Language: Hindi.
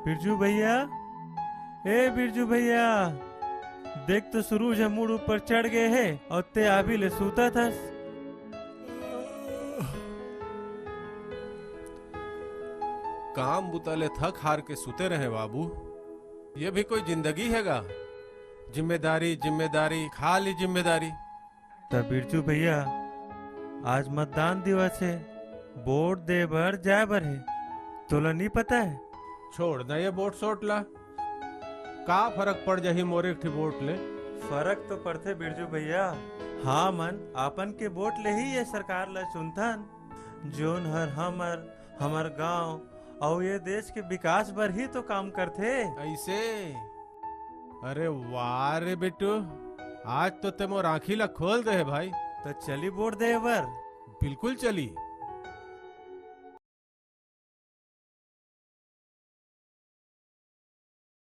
बिरजू भैया, ए बिरजू भैया, देख तो सूरज मुड़ ऊपर चढ़ गए है और ते अभी ले सूता था। काम बुतले थक हार के सुते रहे बाबू। ये भी कोई जिंदगी हैगा? जिम्मेदारी जिम्मेदारी खाली जिम्मेदारी। तब बिरजू भैया, आज मतदान दिवस है, वोट दे बर जाए बर है, तोला नहीं पता है? छोड़ ना ये वोट सोट ला। का फर्क पड़ जाही मोरे एक वोट ले। फर्क तो पड़ते बिरजू भैया। हाँ मन आपन के वोट ले ही ये सरकार ला चुनथन, जोन हर हमर गांव और ये देश के विकास पर ही तो काम करते। ऐसे? अरे वाह रे बेटू, आज तो ते मोर आँखी ला खोल दे है भाई। तो चली वोट दे बर। बिल्कुल चली।